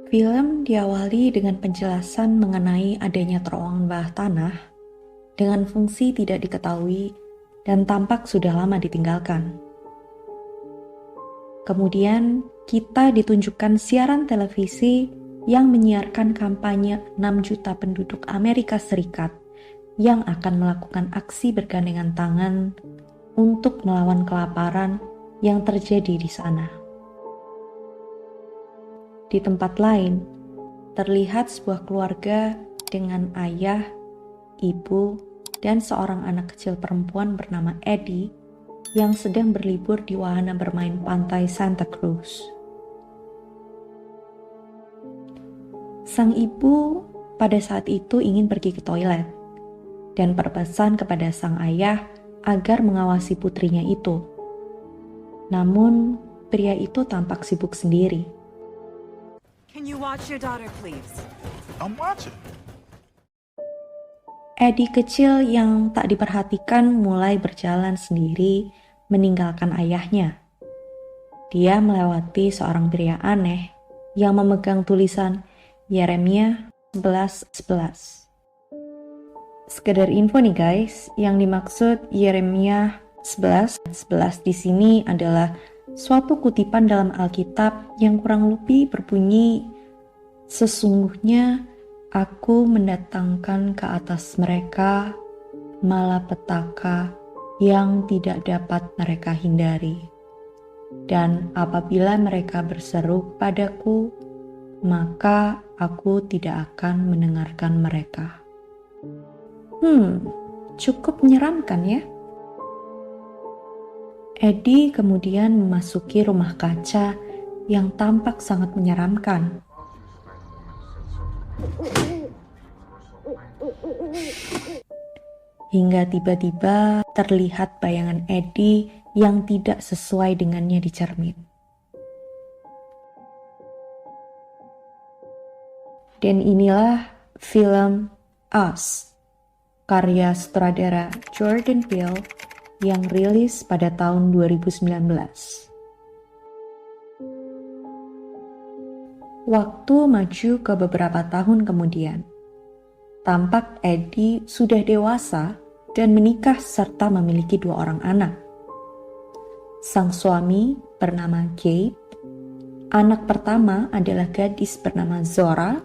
Film diawali dengan penjelasan mengenai adanya terowongan bawah tanah dengan fungsi tidak diketahui dan tampak sudah lama ditinggalkan. Kemudian, kita ditunjukkan siaran televisi yang menyiarkan kampanye 6 juta penduduk Amerika Serikat yang akan melakukan aksi bergandengan tangan untuk melawan kelaparan yang terjadi di sana. Di tempat lain, terlihat sebuah keluarga dengan ayah, ibu, dan seorang anak kecil perempuan bernama Eddie yang sedang berlibur di wahana bermain pantai Santa Cruz. Sang ibu pada saat itu ingin pergi ke toilet dan berpesan kepada sang ayah agar mengawasi putrinya itu. Namun, pria itu tampak sibuk sendiri. Can you watch your daughter, please? I'm watching. Eddie kecil yang tak diperhatikan mulai berjalan sendiri meninggalkan ayahnya. Dia melewati seorang pria aneh yang memegang tulisan Yeremia 11:11. Sekedar info nih guys, yang dimaksud Yeremia 11:11 di sini adalah suatu kutipan dalam Alkitab yang kurang lebih berbunyi, "Sesungguhnya Aku mendatangkan ke atas mereka malapetaka yang tidak dapat mereka hindari. Dan apabila mereka berseru padaku, maka aku tidak akan mendengarkan mereka." Cukup menyeramkan ya. Eddie kemudian memasuki rumah kaca yang tampak sangat menyeramkan. Hingga tiba-tiba terlihat bayangan Eddie yang tidak sesuai dengannya di cermin. Dan inilah film Us, karya sutradara Jordan Peele yang rilis pada tahun 2019. Waktu maju ke beberapa tahun kemudian. Tampak Eddie sudah dewasa dan menikah serta memiliki 2 orang anak. Sang suami bernama Gabe, anak pertama adalah gadis bernama Zora,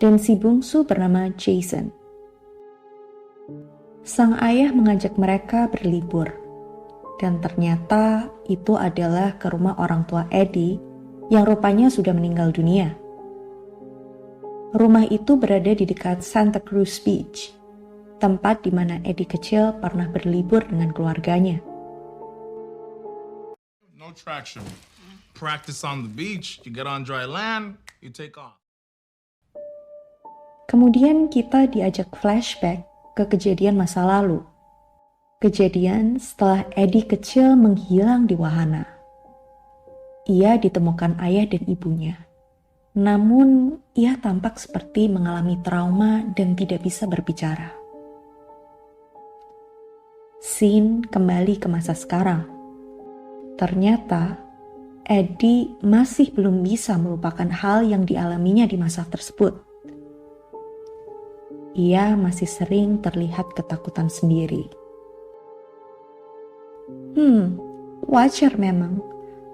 dan si bungsu bernama Jason. Sang ayah mengajak mereka berlibur, dan ternyata itu adalah ke rumah orang tua Eddie yang rupanya sudah meninggal dunia. Rumah itu berada di dekat Santa Cruz Beach, tempat di mana Eddie kecil pernah berlibur dengan keluarganya. No traction. Practice on the beach. You get on dry land, you take off. Kemudian kita diajak flashback ke kejadian masa lalu. Kejadian setelah Eddie kecil menghilang di wahana. Ia ditemukan ayah dan ibunya. Namun, ia tampak seperti mengalami trauma dan tidak bisa berbicara. Scene kembali ke masa sekarang. Ternyata, Eddie masih belum bisa melupakan hal yang dialaminya di masa tersebut. Ia masih sering terlihat ketakutan sendiri. Wajar memang.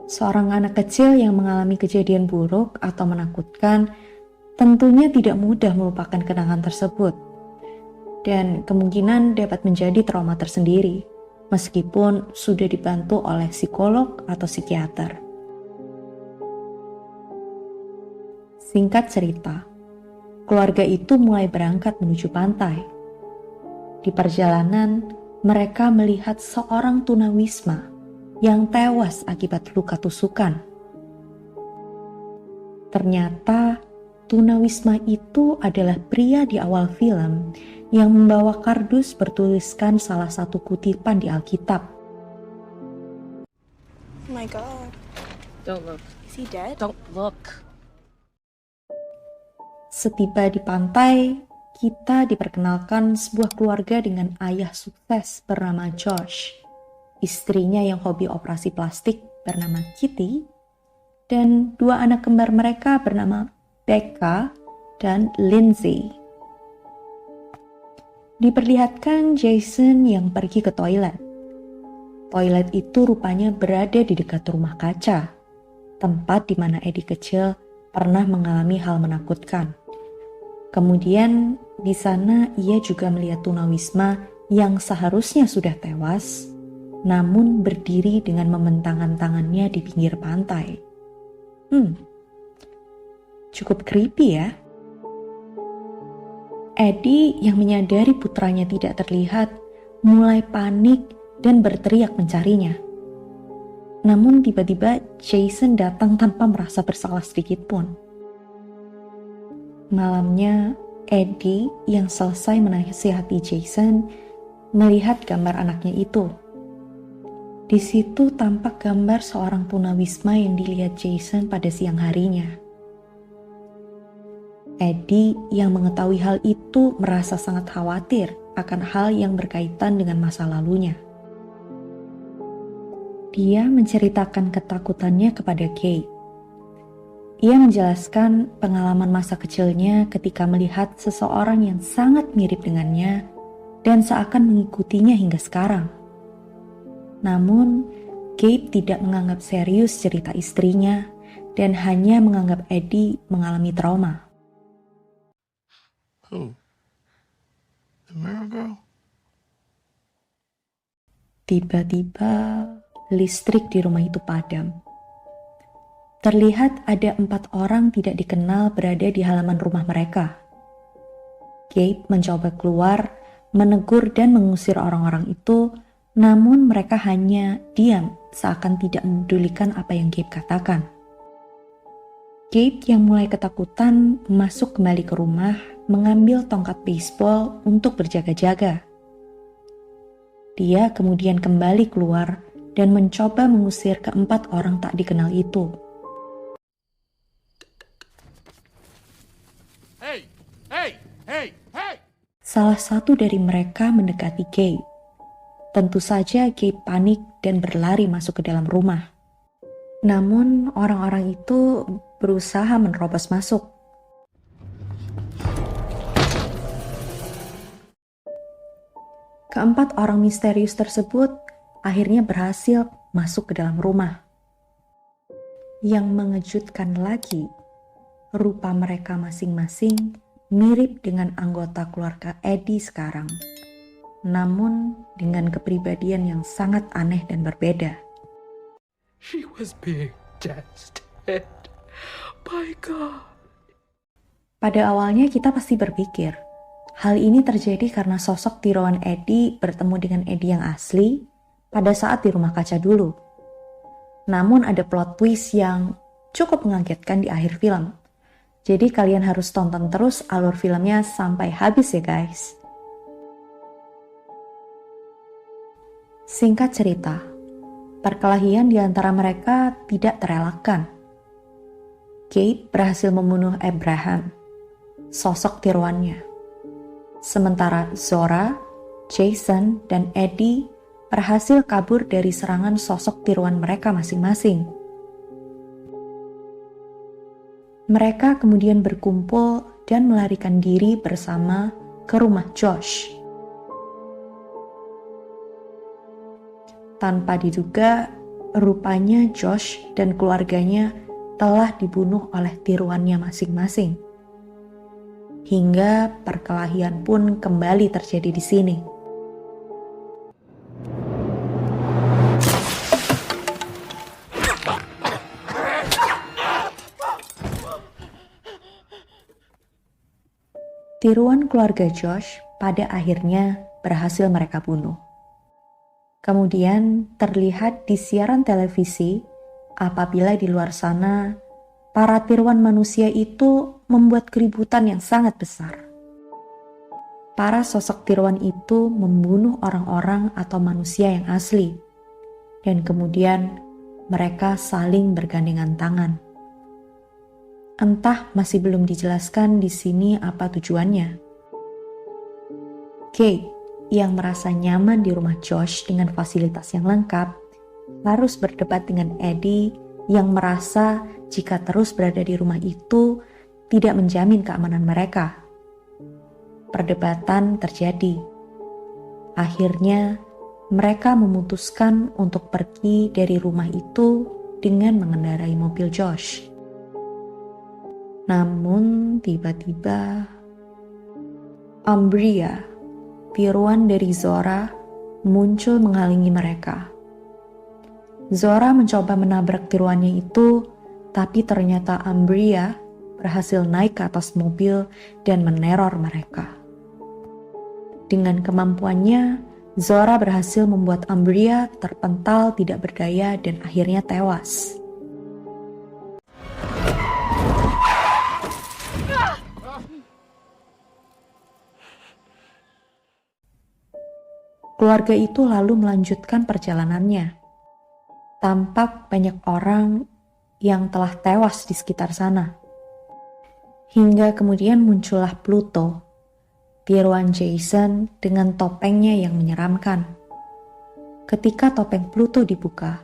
Seorang anak kecil yang mengalami kejadian buruk atau menakutkan tentunya tidak mudah melupakan kenangan tersebut. Dan kemungkinan dapat menjadi trauma tersendiri, meskipun sudah dibantu oleh psikolog atau psikiater. Singkat cerita, keluarga itu mulai berangkat menuju pantai. Di perjalanan, mereka melihat seorang tunawisma yang tewas akibat luka tusukan. Ternyata tunawisma itu adalah pria di awal film yang membawa kardus bertuliskan salah satu kutipan di Alkitab. Oh my God. Don't look. Is he dead? Don't look. Setiba di pantai, kita diperkenalkan sebuah keluarga dengan ayah sukses bernama Josh, istrinya yang hobi operasi plastik bernama Kitty, dan 2 anak kembar mereka bernama Becca, dan Lindsay. Diperlihatkan Jason yang pergi ke toilet. Toilet itu rupanya berada di dekat rumah kaca, tempat di mana Eddie kecil pernah mengalami hal menakutkan. Kemudian di sana ia juga melihat tunawisma yang seharusnya sudah tewas, namun berdiri dengan membentangkan tangannya di pinggir pantai. Cukup creepy ya. Eddie yang menyadari putranya tidak terlihat mulai panik dan berteriak mencarinya. Namun tiba-tiba Jason datang tanpa merasa bersalah sedikit pun. Malamnya, Eddie yang selesai menasihati Jason melihat gambar anaknya itu. Di situ tampak gambar seorang tunawisma yang dilihat Jason pada siang harinya. Eddie yang mengetahui hal itu merasa sangat khawatir akan hal yang berkaitan dengan masa lalunya. Dia menceritakan ketakutannya kepada Kate. Ia menjelaskan pengalaman masa kecilnya ketika melihat seseorang yang sangat mirip dengannya dan seakan mengikutinya hingga sekarang. Namun, Kate tidak menganggap serius cerita istrinya dan hanya menganggap Eddie mengalami trauma. Who? The mirror girl? Tiba-tiba, listrik di rumah itu padam. Terlihat ada 4 orang tidak dikenal berada di halaman rumah mereka. Kate mencoba keluar, menegur dan mengusir orang-orang itu, namun mereka hanya diam seakan tidak memedulikan apa yang Kate katakan. Kate yang mulai ketakutan masuk kembali ke rumah, mengambil tongkat baseball untuk berjaga-jaga. Dia kemudian kembali keluar dan mencoba mengusir ke-4 orang tak dikenal itu. Hey! Salah satu dari mereka mendekati Kate. Tentu saja Kate panik dan berlari masuk ke dalam rumah. Namun orang-orang itu berusaha menerobos masuk. Ke-4 orang misterius tersebut akhirnya berhasil masuk ke dalam rumah. Yang mengejutkan lagi, rupa mereka masing-masing mirip dengan anggota keluarga Eddie sekarang. Namun dengan kepribadian yang sangat aneh dan berbeda. She was being tested. My God. Pada awalnya kita pasti berpikir, hal ini terjadi karena sosok tiruan Eddie bertemu dengan Eddie yang asli pada saat di rumah kaca dulu. Namun ada plot twist yang cukup mengagetkan di akhir film. Jadi kalian harus tonton terus alur filmnya sampai habis ya guys. Singkat cerita, perkelahian di antara mereka tidak terelakkan. Kate berhasil membunuh Abraham, sosok tiruannya. Sementara Zora, Jason, dan Eddie berhasil kabur dari serangan sosok tiruan mereka masing-masing. Mereka kemudian berkumpul dan melarikan diri bersama ke rumah Josh. Tanpa diduga, rupanya Josh dan keluarganya telah dibunuh oleh tiruannya masing-masing. Hingga perkelahian pun kembali terjadi di sini. Tiruan keluarga Josh pada akhirnya berhasil mereka bunuh. Kemudian terlihat di siaran televisi apabila di luar sana para tiruan manusia itu membuat keributan yang sangat besar. Para sosok tiruan itu membunuh orang-orang atau manusia yang asli, dan kemudian mereka saling bergandengan tangan. Entah masih belum dijelaskan di sini apa tujuannya. Kate yang merasa nyaman di rumah Josh dengan fasilitas yang lengkap harus berdebat dengan Eddie yang merasa jika terus berada di rumah itu, tidak menjamin keamanan mereka. Perdebatan terjadi. Akhirnya, mereka memutuskan untuk pergi dari rumah itu dengan mengendarai mobil Josh. Namun, tiba-tiba, Umbria, tiruan dari Zora, muncul menghalangi mereka. Zora mencoba menabrak tiruannya itu, tapi ternyata Umbria berhasil naik ke atas mobil dan meneror mereka. Dengan kemampuannya, Zora berhasil membuat Umbria terpental tidak berdaya dan akhirnya tewas. Keluarga itu lalu melanjutkan perjalanannya. Tampak banyak orang yang telah tewas di sekitar sana. Hingga kemudian muncullah Pluto, tiruan Jason dengan topengnya yang menyeramkan. Ketika topeng Pluto dibuka,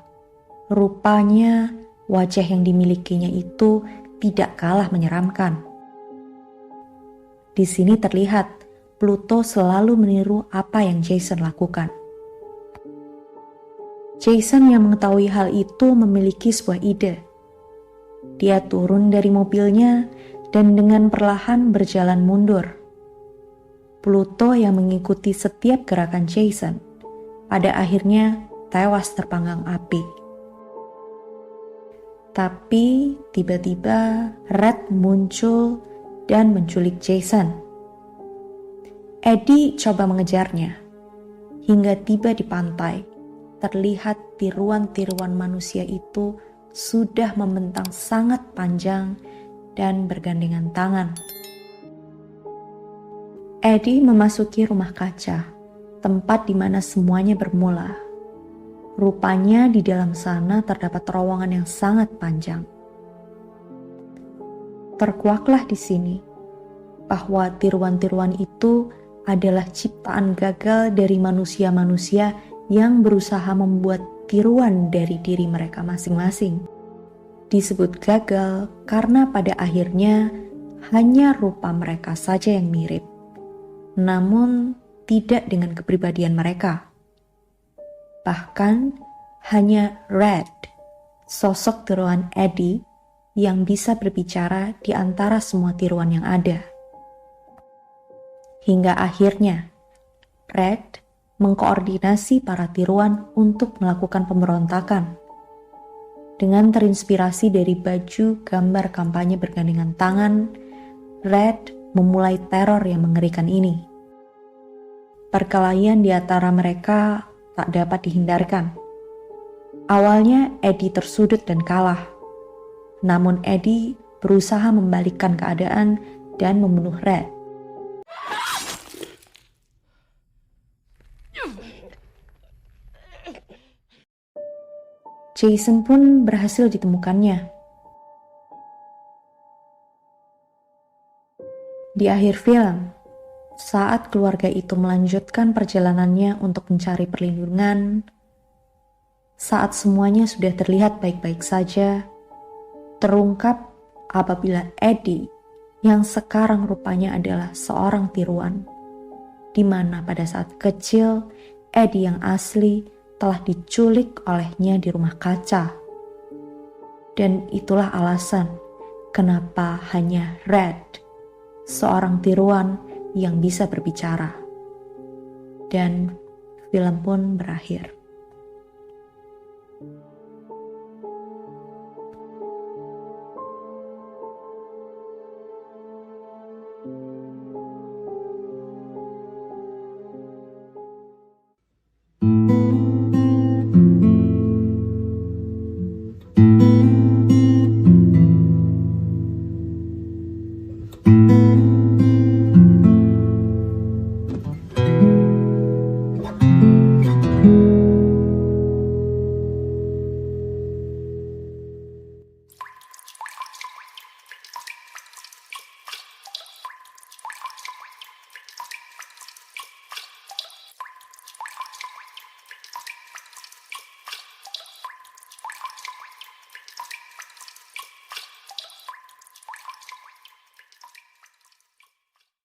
rupanya wajah yang dimilikinya itu tidak kalah menyeramkan. Di sini terlihat Pluto selalu meniru apa yang Jason lakukan. Jason yang mengetahui hal itu memiliki sebuah ide. Dia turun dari mobilnya dan dengan perlahan berjalan mundur. Pluto yang mengikuti setiap gerakan Jason, pada akhirnya tewas terpanggang api. Tapi tiba-tiba Red muncul dan menculik Jason. Eddie coba mengejarnya. Hingga tiba di pantai, terlihat tiruan-tiruan manusia itu sudah membentang sangat panjang dan bergandengan tangan. Eddie memasuki rumah kaca, tempat di mana semuanya bermula. Rupanya di dalam sana terdapat terowongan yang sangat panjang. Terkuaklah di sini bahwa tiruan-tiruan itu adalah ciptaan gagal dari manusia-manusia yang berusaha membuat tiruan dari diri mereka masing-masing. Disebut gagal karena pada akhirnya hanya rupa mereka saja yang mirip, namun tidak dengan kepribadian mereka. Bahkan hanya Red, sosok tiruan Eddie, yang bisa berbicara di antara semua tiruan yang ada. Hingga akhirnya, Red mengkoordinasi para tiruan untuk melakukan pemberontakan. Dengan terinspirasi dari baju gambar kampanye bergandengan tangan, Red memulai teror yang mengerikan ini. Perkelahian di antara mereka tak dapat dihindarkan. Awalnya Eddie tersudut dan kalah. Namun Eddie berusaha membalikkan keadaan dan membunuh Red. Jason pun berhasil ditemukannya. Di akhir film, saat keluarga itu melanjutkan perjalanannya untuk mencari perlindungan, saat semuanya sudah terlihat baik-baik saja, terungkap apabila Eddie yang sekarang rupanya adalah seorang tiruan, di mana pada saat kecil Eddie yang asli telah diculik olehnya di rumah kaca. Dan itulah alasan kenapa hanya Red, seorang tiruan yang bisa berbicara. Dan film pun berakhir.